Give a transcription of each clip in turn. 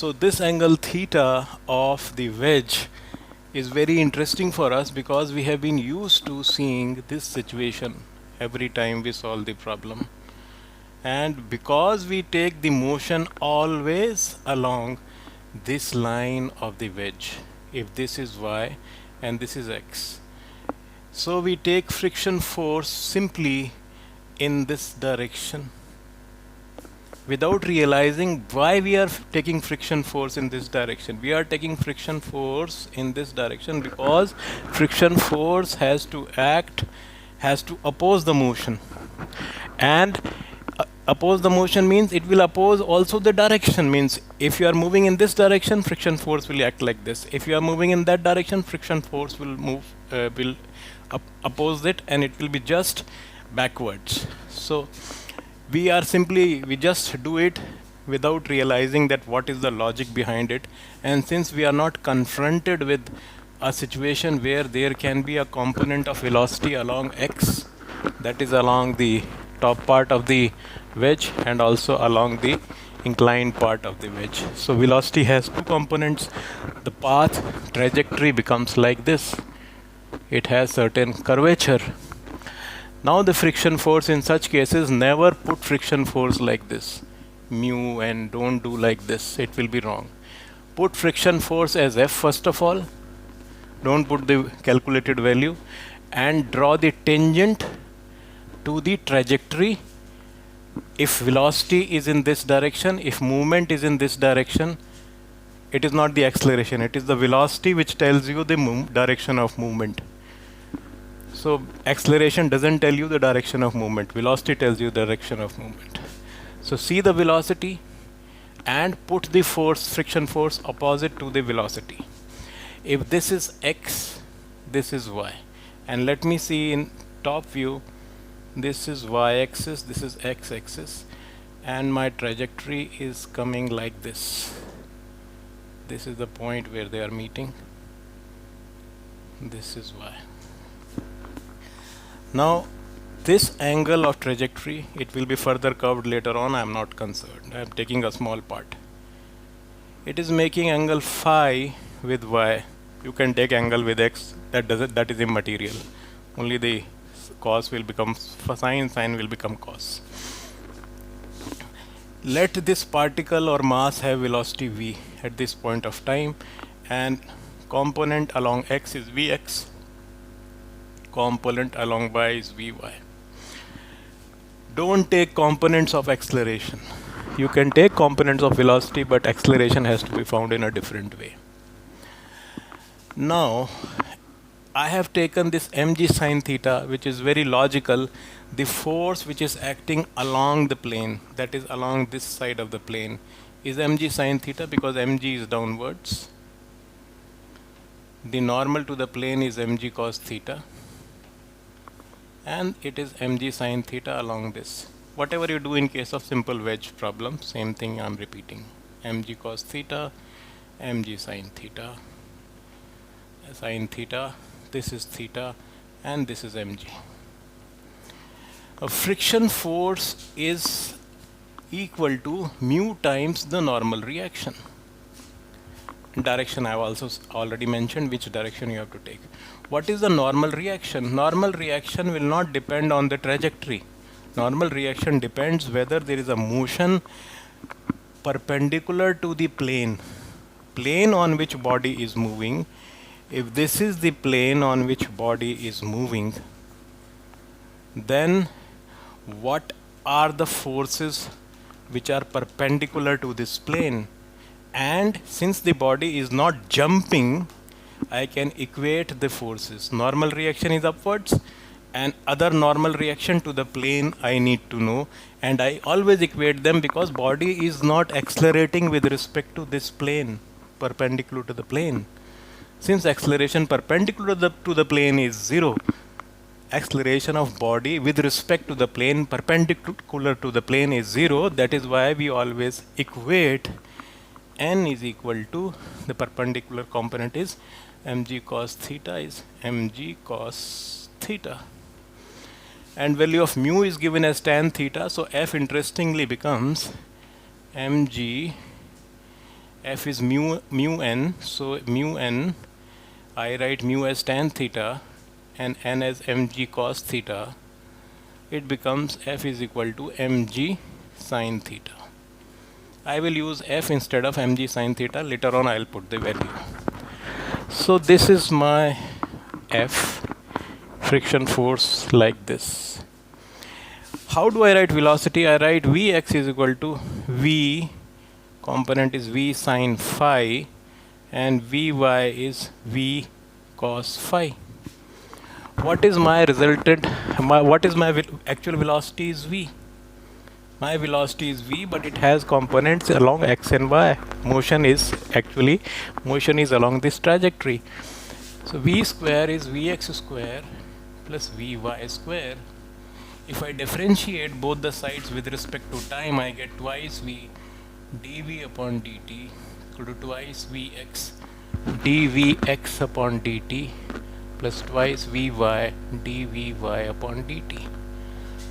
So this angle theta of the wedge is very interesting for us because we have been used to seeing this situation every time we solve the problem. And because we take the motion always along this line of the wedge, if this is y and this is x, so we take friction force simply in this direction without realizing why we are taking friction force in this direction. We are taking friction force in this direction because friction force has to oppose the motion. And oppose the motion means it will oppose also the direction. Means if you are moving in this direction, friction force will act like this. If you are moving in that direction, friction force will oppose it, and it will be just backwards. So we just do it without realizing that what is the logic behind it. And since we are not confronted with a situation where there can be a component of velocity along x, that is along the top part of the wedge and also along the inclined part of the wedge. So velocity has two components. The path trajectory becomes like this. It has certain curvature. Now the friction force in such cases, never put friction force like this, mu, and don't do like this, it will be wrong. Put friction force as F first of all, don't put the calculated value, and draw the tangent to the trajectory. If velocity is in this direction, if movement is in this direction, it is not the acceleration, it is the velocity which tells you the direction of movement. So acceleration doesn't tell you the direction of movement, velocity tells you the direction of movement. So see the velocity and put the force, friction force, opposite to the velocity. If this is x, this is y. And let me see in top view, this is y-axis, this is x-axis, and my trajectory is coming like this. This is the point where they are meeting. This is y. Now this angle of trajectory, it will be further curved later on, I am not concerned, I am taking a small part. It is making angle phi with y. You can take angle with x, that is immaterial. Only the cos will become sine will become cos. Let this particle or mass have velocity v at this point of time, and component along x is vx, component along y is vy. Don't take components of acceleration. You can take components of velocity, but acceleration has to be found in a different way. Now I have taken this mg sine theta, which is very logical. The force which is acting along the plane, that is along this side of the plane, is mg sine theta because mg is downwards. The normal to the plane is mg cos theta, and it is mg sine theta along this. Whatever you do in case of simple wedge problem, same thing I am repeating. Mg cos theta, mg sine theta, this is theta, and this is mg. A friction force is equal to mu times the normal reaction. Direction I have also already mentioned which direction you have to take. What is the normal reaction? Normal reaction will not depend on the trajectory. Normal reaction depends whether there is a motion perpendicular to the plane on which body is moving. If this is the plane on which body is moving, then what are the forces which are perpendicular to this plane? And since the body is not jumping, I can equate the forces. Normal reaction is upwards, and other normal reaction to the plane I need to know, and I always equate them because body is not accelerating with respect to this plane, perpendicular to the plane. Since acceleration perpendicular to the plane is 0, acceleration of body with respect to the plane perpendicular to the plane is 0. That is why we always equate n is equal to, the perpendicular component is mg cos theta is mg cos theta. And value of mu is given as tan theta. So f interestingly becomes mg F is mu n, so mu n, I write mu as tan theta and n as mg cos theta. It becomes F is equal to mg sin theta. I will use F instead of mg sin theta. Later on I'll put the value. So this is my F, friction force, like this. How do I write velocity? I write Vx is equal to V, component is V sin phi, and Vy is V cos phi. What is my resultant, what is my actual velocity is V. My velocity is V, but it has components along x and y. Motion is along this trajectory. So V square is Vx square plus Vy square. If I differentiate both the sides with respect to time, I get twice V dV upon dt equal to twice Vx dVx upon dt plus twice Vy dVy upon dt.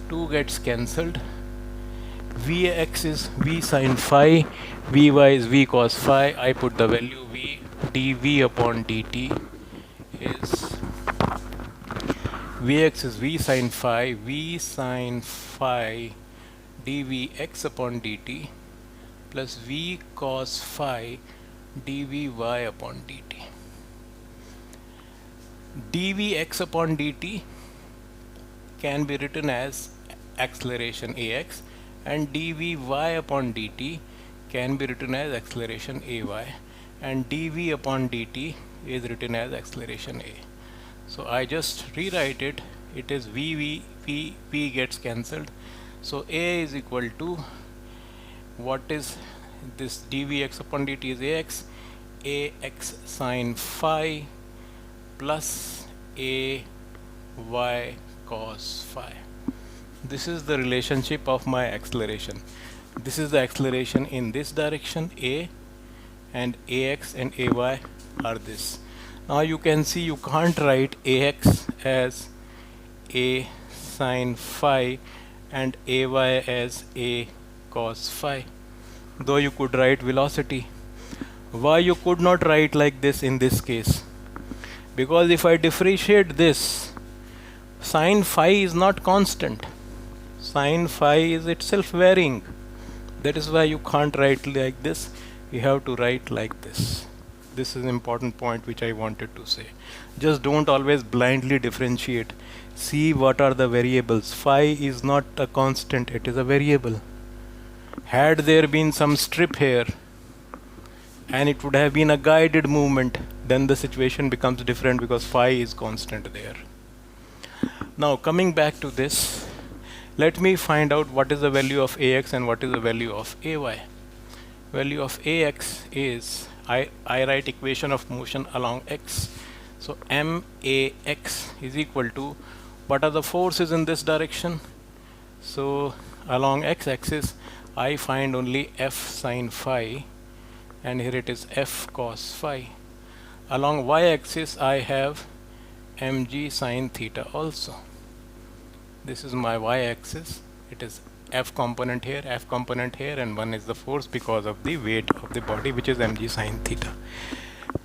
2 gets cancelled. Vx is V sin phi, Vy is V cos phi. I put the value V dV upon dt is Vx is V sin phi dVx upon dt plus V cos phi dVy upon dt. dVx upon dt can be written as acceleration ax, and dVy upon dt can be written as acceleration ay, and dV upon dt is written as acceleration a. So I just rewrite it. It is V gets cancelled. So a is equal to, what is this, dVx upon dt is ax sin phi plus ay cos phi. This is the relationship of my acceleration. This is the acceleration in this direction, a, and ax and ay are this. Now you can see you can't write ax as a sin phi and ay as a cos phi, though you could write velocity. Why you could not write like this in this case? Because if I differentiate this, sin phi is not constant. Sin phi is itself varying. That is why you can't write like this. You have to write like this. This is an important point which I wanted to say. Just don't always blindly differentiate. See what are the variables. Phi is not a constant, it is a variable. Had there been some strip here and it would have been a guided movement, then the situation becomes different because phi is constant there. Now coming back to this, let me find out what is the value of ax and what is the value of ay. Value of ax is, I write equation of motion along x. So max is equal to, what are the forces in this direction? So along x-axis I find only f sin phi, and here it is f cos phi. Along y-axis I have mg sin theta also. This is my y-axis. It is f component here, and one is the force because of the weight of the body, which is mg sin theta.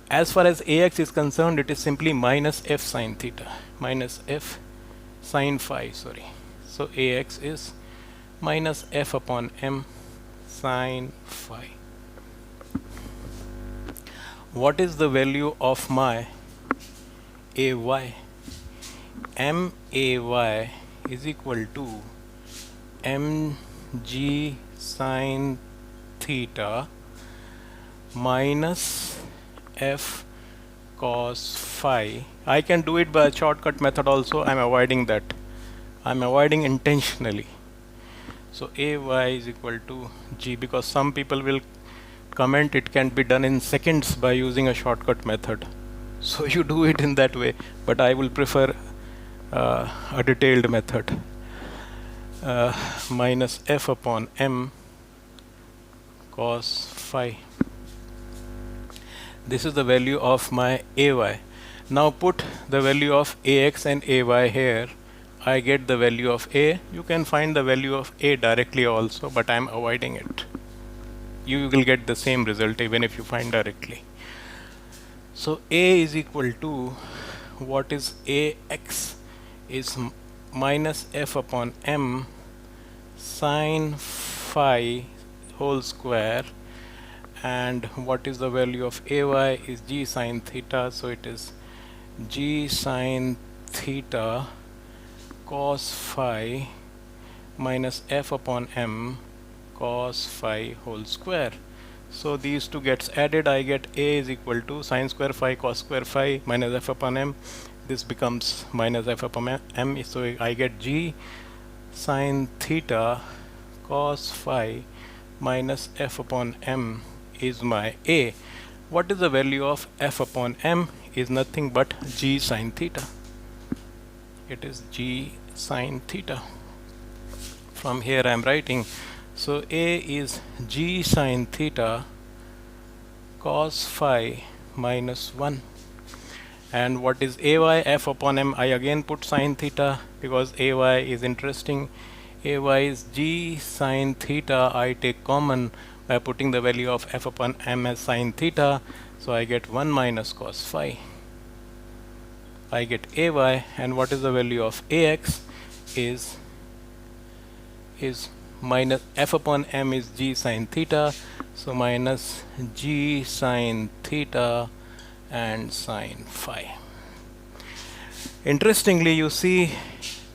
As far as ax is concerned, it is simply minus f sin theta, minus f sin phi, sorry. So ax is minus f upon m sin phi. What is the value of my ay? May is equal to mg sin theta minus f cos phi. I can do it by a shortcut method also. I'm avoiding that. I'm avoiding intentionally. So ay is equal to g, because some people will comment it can be done in seconds by using a shortcut method. So you do it in that way, but I will prefer a detailed method. Minus f upon m cos phi. This is the value of my ay. Now put the value of ax and ay here. I get the value of a. You can find the value of a directly also, but I am avoiding it. you will get the same result even if you find directly. So A is equal to, what is Ax is minus f upon m sine phi whole square, and what is the value of Ay is g sine theta, so it is g sine theta cos phi minus f upon m cos phi whole square. So these two gets added, I get A is equal to sine square phi cos square phi minus f upon m. This becomes minus f upon m, so I get g sine theta cos phi minus f upon m is my A. What is the value of f upon m? Is nothing but g sine theta. It is g sine theta. From here I am writing, so A is g sine theta cos phi minus 1. And what is Ay? F upon m, I again put sine theta because Ay is interesting. Ay is g sine theta, I take common by putting the value of f upon m as sine theta, so I get 1 minus cos phi. I get Ay, and what is the value of Ax is minus f upon m is g sine theta, so minus g sine theta and sine phi. Interestingly, you see,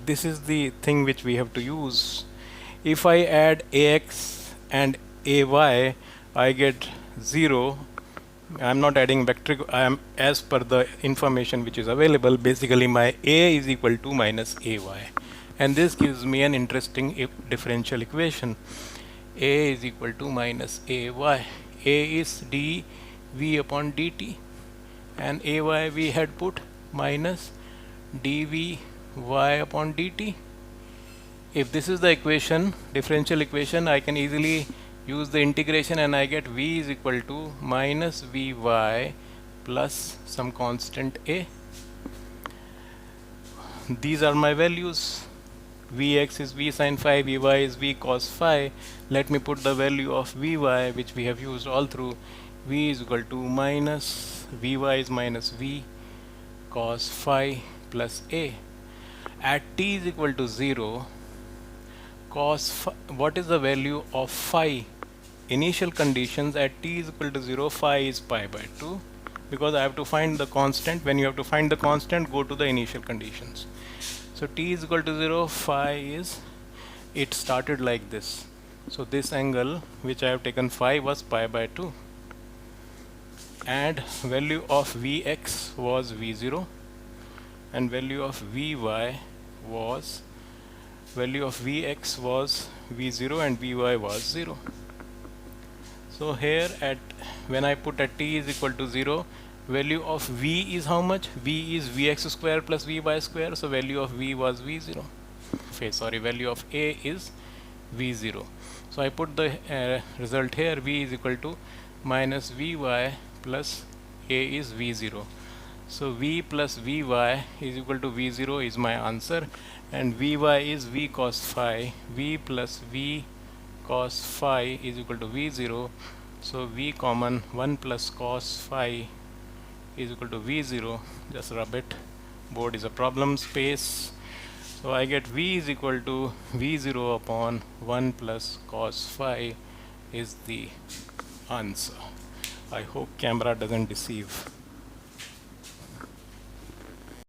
this is the thing which we have to use. If I add Ax and Ay, I get 0. I am not adding vector, I am as per the information which is available. Basically my A is equal to minus Ay, and this gives me an interesting differential equation. A is equal to minus Ay. A is dv upon dt, and Ay we had put minus dv y upon dt. If this is the equation, differential equation, I can easily use the integration and I get v is equal to minus vy plus some constant a. These are my values. Vx is v sine phi, vy is v cos phi. Let me put the value of vy, which we have used all through. V is equal to minus vy is minus v cos phi plus a. At t is equal to 0, cos phi, what is the value of phi? Initial conditions at t is equal to 0, phi is pi by 2, because I have to find the constant. When you have to find the constant, go to the initial conditions. So t is equal to 0, phi is, it started like this. So this angle which I have taken phi was pi by 2, and value of Vx was V0, and value of Vy was, value of Vx was V0 and Vy was 0. So here at, when I put at t is equal to 0, value of v is how much? V is Vx square plus Vy square, so value of v was V0. Value of a is V0. So I put the result here, v is equal to minus Vy plus a is V0. So v plus Vy is equal to V0 is my answer, and Vy is v cos phi. V plus v cos phi is equal to V0. So v common, 1 plus cos phi is equal to V0. Just rub it. Board is a problem space. So I get v is equal to V0 upon 1 plus cos phi is the answer. I hope camera doesn't deceive.